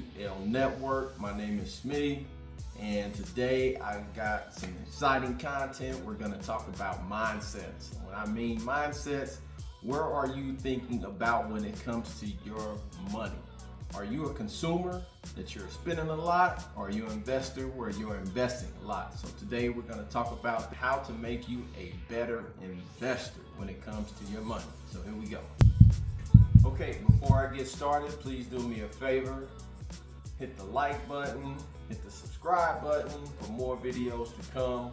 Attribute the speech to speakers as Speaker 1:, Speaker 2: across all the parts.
Speaker 1: N2L Network. My name is Smitty, and today I got some exciting content. We're going to talk about mindsets. When I mean mindsets, where are you thinking about when it comes to your money? Are you a consumer that you're spending a lot, or are you an investor where you're investing a lot? So today we're going to talk about how to make you a better investor when it comes to your money. So here we go. Okay, before I get started, please do me a favor. Hit the like button, hit the subscribe button for more videos to come.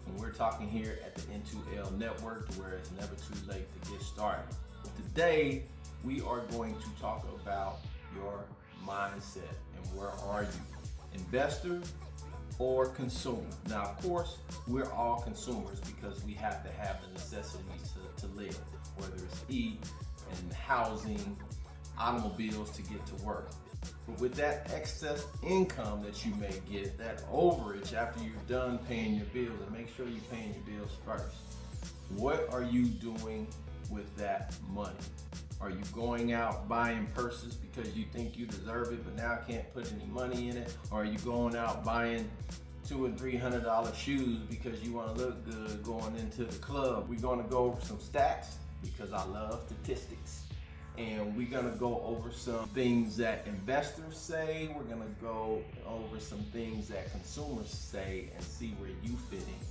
Speaker 1: And we're talking here at the N2L Network, to where it's never too late to get started. But today, we are going to talk about your mindset and where are you, investor or consumer? Now, of course, we're all consumers because we have to have the necessities to live, whether it's eat and housing, automobiles to get to work. But with that excess income that you may get, that overage after you're done paying your bills, and make sure you're paying your bills first, what are you doing with that money? Are you going out buying purses because you think you deserve it, but now can't put any money in it? Or are you going out buying $200 and $300 shoes because you want to look good going into the club? We're going to go over some stats because I love statistics. And we're going to go over some things that investors say. We're going to go over some things that consumers say and see where you fit in.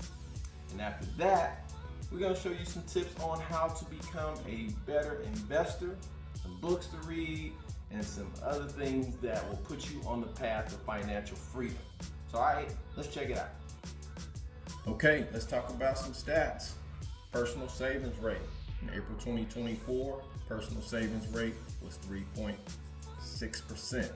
Speaker 1: And after that, we're going to show you some tips on how to become a better investor, some books to read, and some other things that will put you on the path to financial freedom. So, all right, let's check it out. Okay, let's talk about some stats. Personal savings rate. In April 2024, personal savings rate was 3.6%,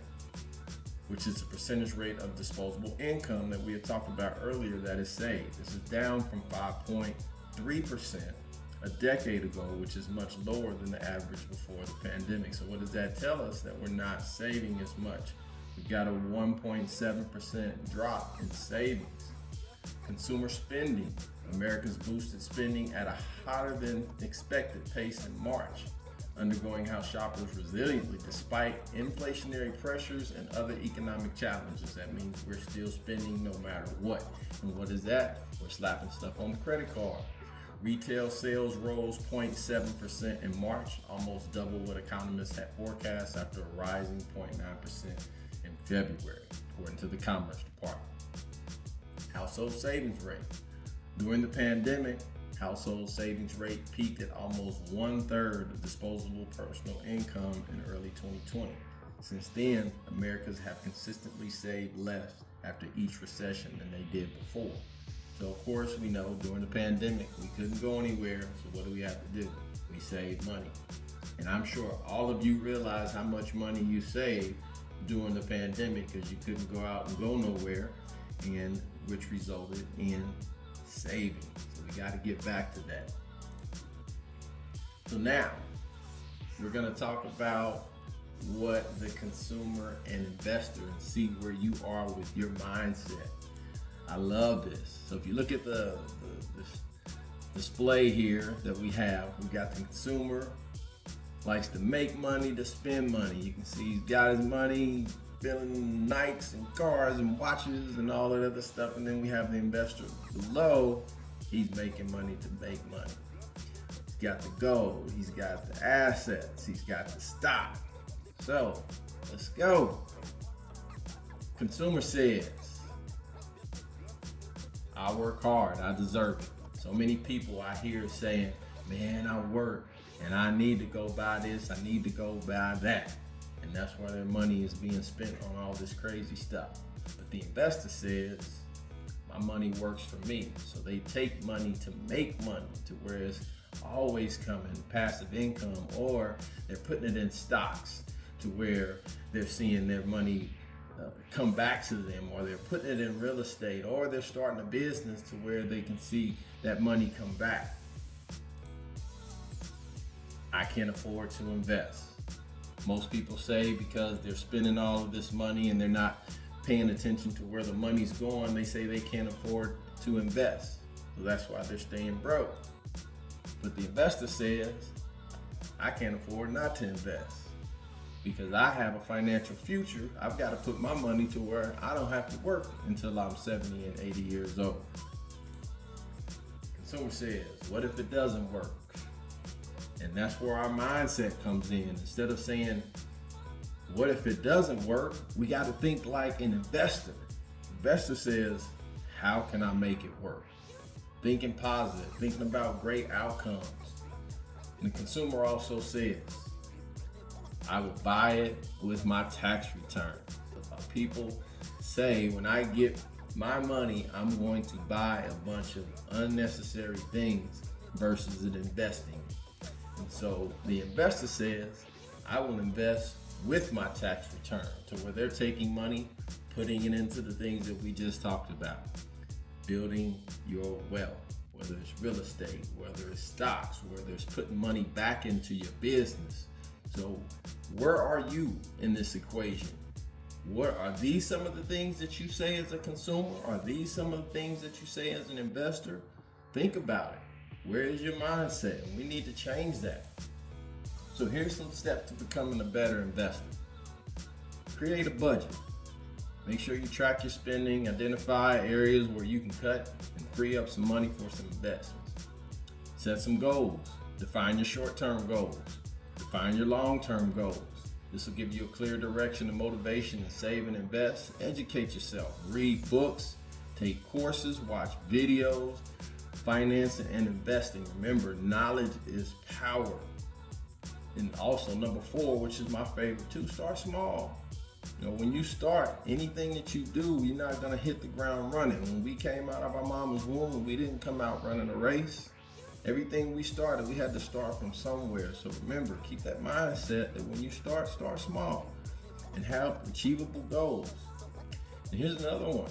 Speaker 1: which is the percentage rate of disposable income that we had talked about earlier that is saved. This is down from 5.3% a decade ago, which is much lower than the average before the pandemic. So what does that tell us? That we're not saving as much. We got a 1.7% drop in savings. Consumer spending. America's boosted spending at a hotter than expected pace in March, undergoing house shoppers resiliently despite inflationary pressures and other economic challenges. That means we're still spending no matter what. And what is that? We're slapping stuff on the credit card. Retail sales rose 0.7% in March, almost double what economists had forecast after a rising 0.9% in February, according to the Commerce Department. Household savings rate. During the pandemic, household savings rate peaked at almost 1/3 of disposable personal income in early 2020. Since then, Americans have consistently saved less after each recession than they did before. So of course, we know during the pandemic, we couldn't go anywhere, so what do we have to do? We save money. And I'm sure all of you realize how much money you saved during the pandemic because you couldn't go out and go nowhere, and which resulted in saving. So we got to get back to that. So now we're going to talk about what the consumer and investor, and see where you are with your mindset. I love this. So if you look at the display here that we have, we got the consumer likes to make money, to spend money. You can see he's got his money building Nikes and cars and watches and all that other stuff. And then we have the investor below. He's making money to make money. He's got the gold, he's got the assets, he's got the stock. So let's go. Consumer says, I work hard, I deserve it. So many people I hear saying, man, I work and I need to go buy this, I need to go buy that. And that's why their money is being spent on all this crazy stuff. But the investor says, my money works for me. So they take money to make money, to where it's always coming passive income, or they're putting it in stocks to where they're seeing their money come back to them, or they're putting it in real estate, or they're starting a business to where they can see that money come back. I can't afford to invest. Most people say because they're spending all of this money and they're not paying attention to where the money's going, they say they can't afford to invest. So that's why they're staying broke. But the investor says, I can't afford not to invest. because I have a financial future. I've got to put my money to where I don't have to work until I'm 70 and 80 years old. Consumer says, what if it doesn't work? And that's where our mindset comes in. Instead of saying, what if it doesn't work? We got to think like an investor. Investor says, how can I make it work? Thinking positive, thinking about great outcomes. And the consumer also says, I will buy it with my tax return. People say, when I get my money, I'm going to buy a bunch of unnecessary things versus it investing. And so the investor says, I will invest with my tax return, to where they're taking money, putting it into the things that we just talked about. Building your wealth, whether it's real estate, whether it's stocks, whether it's putting money back into your business. So where are you in this equation? What are these some of the things that you say as a consumer? Are these some of the things that you say as an investor? Think about it. Where is your mindset? And we need to change that. So here's some steps to becoming a better investor. Create a budget. Make sure you track your spending, identify areas where you can cut and free up some money for some investments. Set some goals. Define your short-term goals. Define your long-term goals. This will give you a clear direction and motivation to save and invest. Educate yourself. Read books, take courses, watch videos, financing and investing. Remember, knowledge is power. And also number 4, which is my favorite too, start small. You know, when you start anything that you do, you're not gonna hit the ground running. When we came out of our mama's womb, we didn't come out running a race. Everything we started, we had to start from somewhere. So remember, keep that mindset that when you start small and have achievable goals. And here's another one.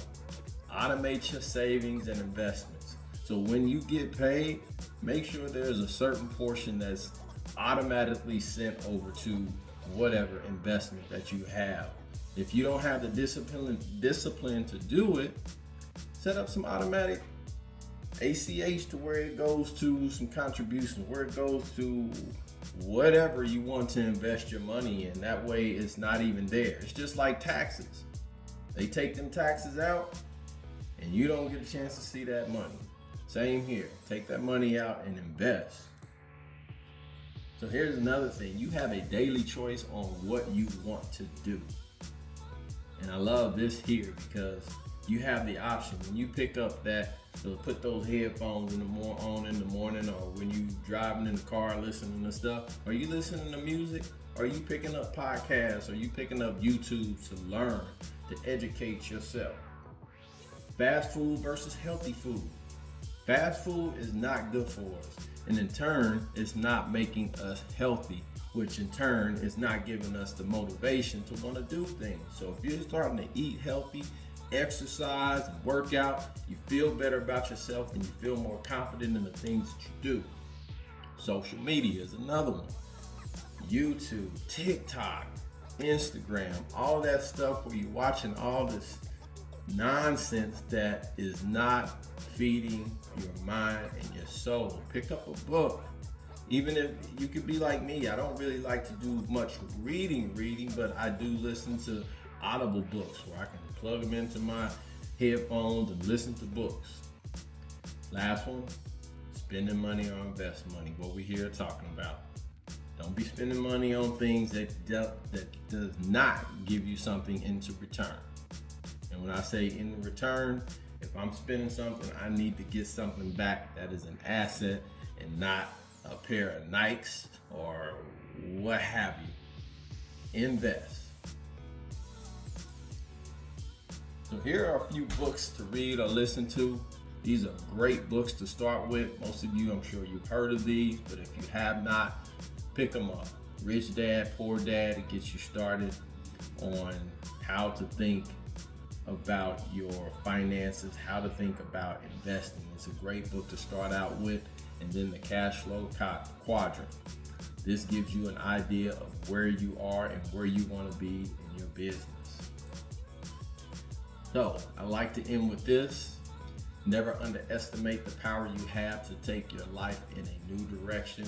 Speaker 1: Automate your savings and investments. So when you get paid, make sure there's a certain portion that's automatically sent over to whatever investment that you have. If you don't have the discipline to do it, set up some automatic ACH to where it goes to some contributions, where it goes to whatever you want to invest your money in. That way it's not even there. It's just like taxes. They take them taxes out and you don't get a chance to see that money. Same here. Take that money out and invest. So here's another thing. You have a daily choice on what you want to do. And I love this here because you have the option. When you pick up that, so put those headphones in the morning, or when you driving in the car listening to stuff. Are you listening to music? Are you picking up podcasts? Are you picking up YouTube to learn, to educate yourself? Fast food versus healthy food. Fast food is not good for us. And in turn, it's not making us healthy, which in turn is not giving us the motivation to want to do things. So if you're starting to eat healthy, exercise, and work out, you feel better about yourself and you feel more confident in the things that you do. Social media is another one. YouTube, TikTok, Instagram, all that stuff where you're watching all this nonsense that is not feeding your mind and your soul. Pick up a book. Even if you could be like me, I don't really like to do much reading, but I do listen to Audible books where I can plug them into my headphones and listen to books. Last one, spending money or invest money, what we here talking about. Don't be spending money on things that does not give you something into return. And when I say in return, if I'm spending something, I need to get something back that is an asset and not a pair of Nikes or what have you. Invest. So here are a few books to read or listen to. These are great books to start with. Most of you, I'm sure you've heard of these, but if you have not, pick them up. Rich Dad, Poor Dad, it gets you started on how to think about your finances, how to think about investing. It's a great book to start out with. And then the Cash Flow Quadrant. This gives you an idea of where you are and where you want to be in your business. So I like to end with this. Never underestimate the power you have to take your life in a new direction.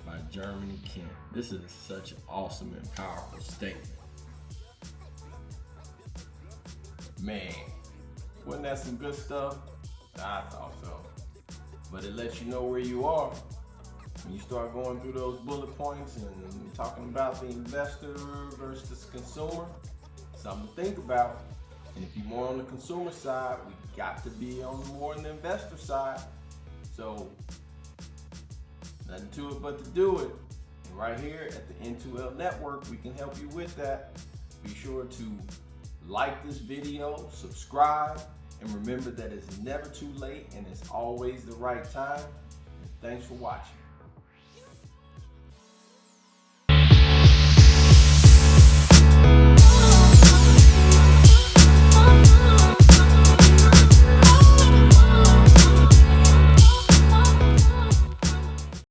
Speaker 1: by Germany Kent. This is such an awesome and powerful statement. Man, wasn't that some good stuff? I thought so. But it lets you know where you are. When you start going through those bullet points and talking about the investor versus consumer, something to think about. And if you're more on the consumer side, we got to be on more on the investor side. So, nothing to it but to do it. And right here at the N2L Network, we can help you with that. Be sure to like this video, subscribe, and remember that it's never too late and it's always the right time. And thanks for watching.